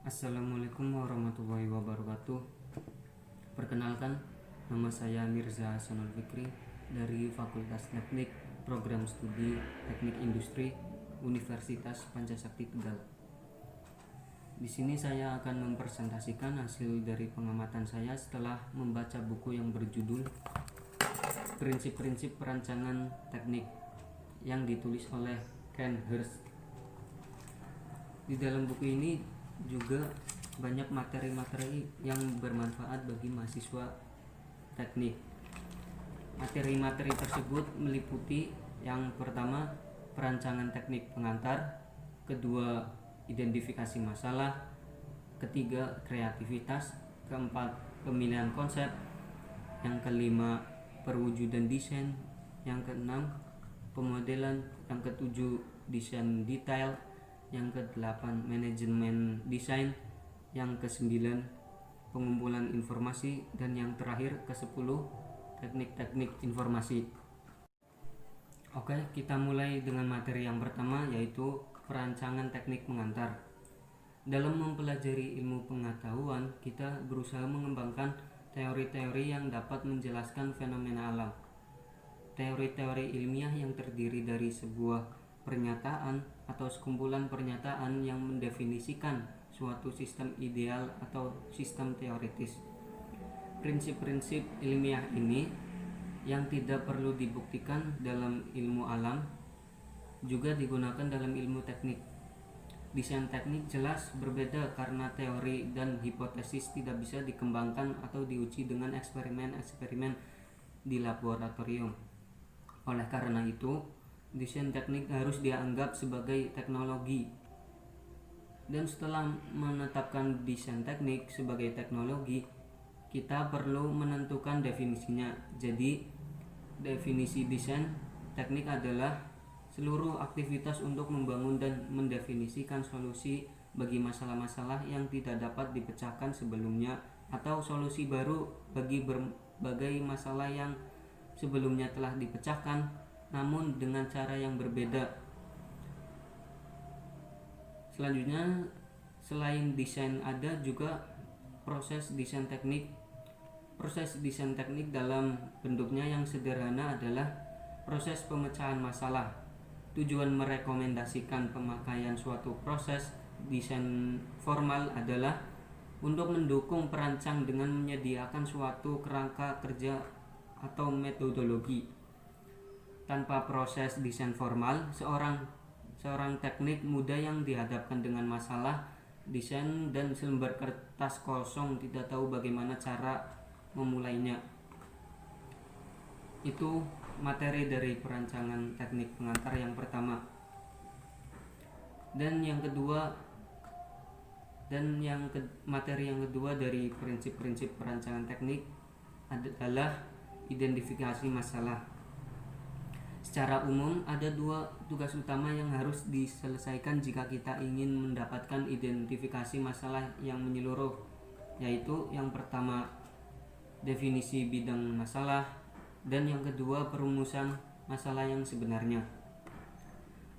Assalamualaikum warahmatullahi wabarakatuh. Perkenalkan, nama saya Mirza Hasanul Fikri dari Fakultas Teknik Program Studi Teknik Industri Universitas Pancasakti Tegal. Di sini saya akan mempresentasikan hasil dari pengamatan saya setelah membaca buku yang berjudul Prinsip-prinsip Perancangan Teknik yang ditulis oleh Ken Hurst. Di dalam buku ini juga banyak materi-materi yang bermanfaat bagi mahasiswa teknik. Materi-materi tersebut meliputi yang pertama, perancangan teknik pengantar, kedua, identifikasi masalah, ketiga, kreativitas, keempat, pemilihan konsep, yang kelima, perwujudan desain, yang keenam, pemodelan, yang ketujuh, desain detail, yang ke-8 manajemen desain, yang ke-9 pengumpulan informasi, dan yang terakhir ke-10 teknik-teknik informasi. Oke, kita mulai dengan materi yang pertama, yaitu perancangan teknik pengantar. Dalam mempelajari ilmu pengetahuan, kita berusaha mengembangkan teori-teori yang dapat menjelaskan fenomena alam. Teori-teori ilmiah yang terdiri dari sebuah pernyataan atau sekumpulan pernyataan yang mendefinisikan suatu sistem ideal atau sistem teoritis. Prinsip-prinsip ilmiah ini yang tidak perlu dibuktikan dalam ilmu alam juga digunakan dalam ilmu teknik. Desain teknik jelas berbeda karena teori dan hipotesis tidak bisa dikembangkan atau diuji dengan eksperimen-eksperimen di laboratorium. Oleh karena itu, desain teknik harus dianggap sebagai teknologi. Dan setelah menetapkan desain teknik sebagai teknologi, kita perlu menentukan definisinya. Jadi, definisi desain teknik adalah seluruh aktivitas untuk membangun dan mendefinisikan solusi bagi masalah-masalah yang tidak dapat dipecahkan sebelumnya, atau solusi baru bagi berbagai masalah yang sebelumnya telah dipecahkan namun dengan cara yang berbeda. Selanjutnya, selain desain ada juga proses desain teknik. Proses desain teknik dalam bentuknya yang sederhana adalah proses pemecahan masalah. Tujuan merekomendasikan pemakaian suatu proses desain formal adalah untuk mendukung perancang dengan menyediakan suatu kerangka kerja atau metodologi. Tanpa proses desain formal, seorang teknik muda yang dihadapkan dengan masalah desain dan selembar kertas kosong tidak tahu bagaimana cara memulainya. Itu materi dari perancangan teknik pengantar yang pertama. Materi yang kedua dari prinsip-prinsip perancangan teknik adalah identifikasi masalah. Secara umum, ada dua tugas utama yang harus diselesaikan jika kita ingin mendapatkan identifikasi masalah yang menyeluruh, yaitu yang pertama, definisi bidang masalah, dan yang kedua, perumusan masalah yang sebenarnya.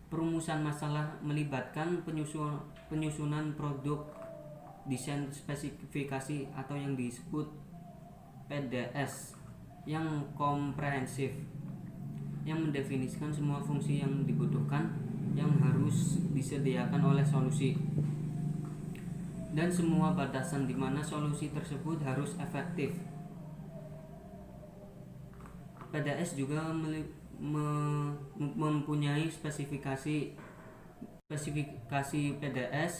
Perumusan masalah melibatkan penyusunan produk, desain spesifikasi atau yang disebut PDS yang komprehensif, yang mendefinisikan semua fungsi yang dibutuhkan yang harus disediakan oleh solusi, dan semua batasan di mana solusi tersebut harus efektif. PDS juga mempunyai spesifikasi PDS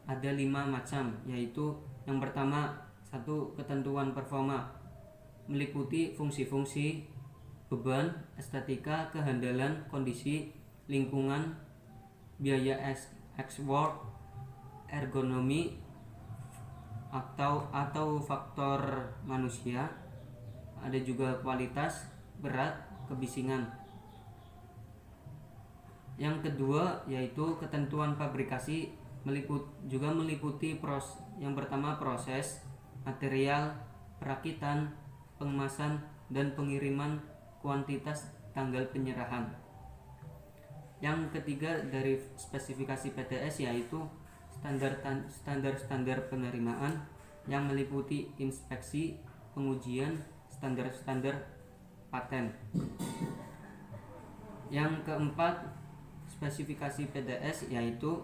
ada 5 macam, yaitu yang pertama, 1. Ketentuan performa, meliputi fungsi-fungsi, beban, estetika, kehandalan, kondisi, lingkungan, biaya work, ergonomi, atau faktor manusia. Ada juga kualitas, berat, kebisingan. Yang kedua yaitu ketentuan fabrikasi, meliputi yang pertama proses, material, perakitan, pengemasan, dan pengiriman, kuantitas, tanggal penyerahan. Yang ketiga dari spesifikasi PDS yaitu standar-standar penerimaan yang meliputi inspeksi, pengujian, standar-standar paten. Yang keempat, spesifikasi PDS, yaitu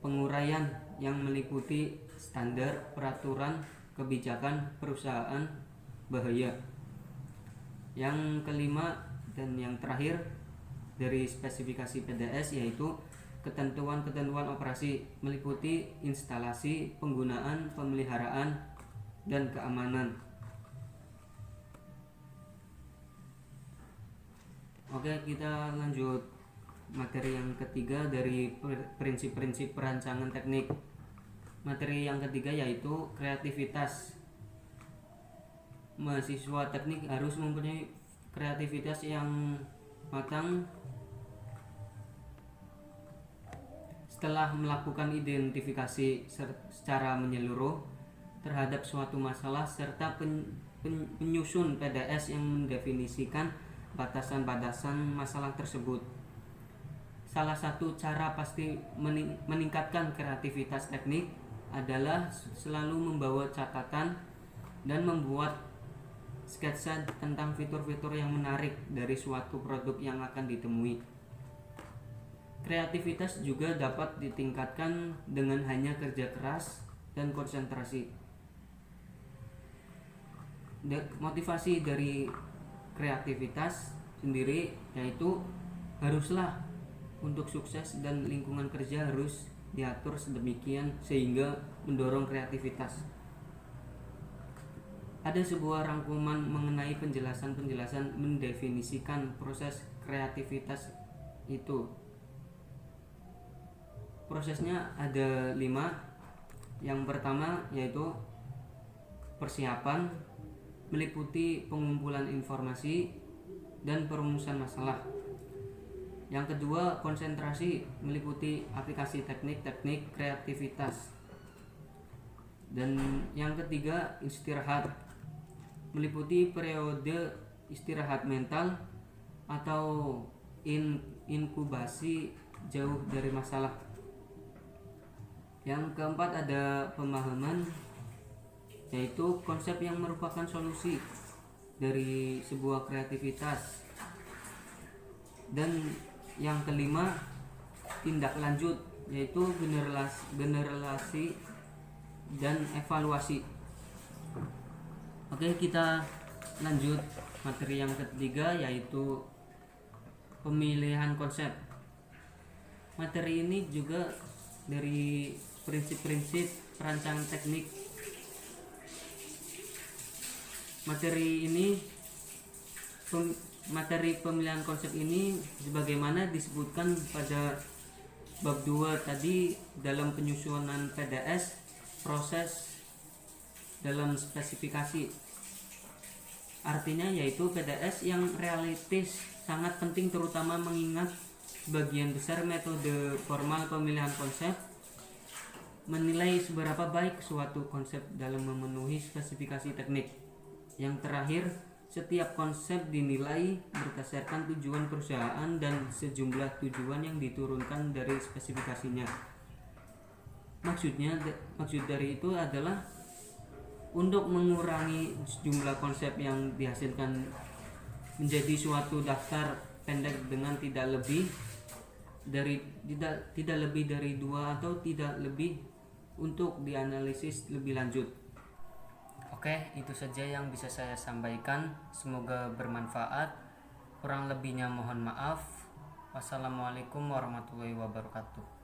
penguraian yang meliputi standar, peraturan, kebijakan perusahaan bahaya. Yang kelima dan yang terakhir dari spesifikasi PDS yaitu ketentuan-ketentuan operasi, meliputi instalasi, penggunaan, pemeliharaan, dan keamanan. Oke, kita lanjut materi yang ketiga dari prinsip-prinsip perancangan teknik. Materi yang ketiga yaitu kreativitas. Mahasiswa teknik harus mempunyai kreativitas yang matang setelah melakukan identifikasi secara menyeluruh terhadap suatu masalah serta penyusun PDS yang mendefinisikan batasan-batasan masalah tersebut. Salah satu cara pasti meningkatkan kreativitas teknik adalah selalu membawa catatan dan membuat sketsa tentang fitur-fitur yang menarik dari suatu produk yang akan ditemui. Kreativitas juga dapat ditingkatkan dengan hanya kerja keras dan konsentrasi. Motivasi dari kreativitas sendiri yaitu haruslah untuk sukses dan lingkungan kerja harus diatur sedemikian sehingga mendorong kreativitas. Ada sebuah rangkuman mengenai penjelasan-penjelasan mendefinisikan proses kreativitas itu. Prosesnya ada 5. Yang pertama yaitu persiapan, meliputi pengumpulan informasi dan perumusan masalah. Yang kedua, konsentrasi, meliputi aplikasi teknik-teknik kreativitas. Dan yang ketiga, istirahat, meliputi periode istirahat mental atau inkubasi jauh dari masalah. Yang keempat ada pemahaman, yaitu konsep yang merupakan solusi dari sebuah kreativitas. Dan yang kelima, tindak lanjut, yaitu generasi dan evaluasi. Oke, kita lanjut materi yang ketiga yaitu pemilihan konsep. Materi ini juga dari prinsip-prinsip perancangan teknik. Materi pemilihan konsep ini sebagaimana disebutkan pada bab 2 tadi dalam penyusunan PDS, proses dalam spesifikasi. Artinya yaitu PDS yang realistis sangat penting, terutama mengingat sebagian besar metode formal pemilihan konsep menilai seberapa baik suatu konsep dalam memenuhi spesifikasi teknik. Yang terakhir, setiap konsep dinilai berdasarkan tujuan perusahaan dan sejumlah tujuan yang diturunkan dari spesifikasinya. Maksud dari itu adalah untuk mengurangi jumlah konsep yang dihasilkan menjadi suatu daftar pendek dengan tidak lebih dari 2 atau tidak lebih untuk dianalisis lebih lanjut. Oke, itu saja yang bisa saya sampaikan. Semoga bermanfaat. Kurang lebihnya mohon maaf. Wassalamualaikum warahmatullahi wabarakatuh.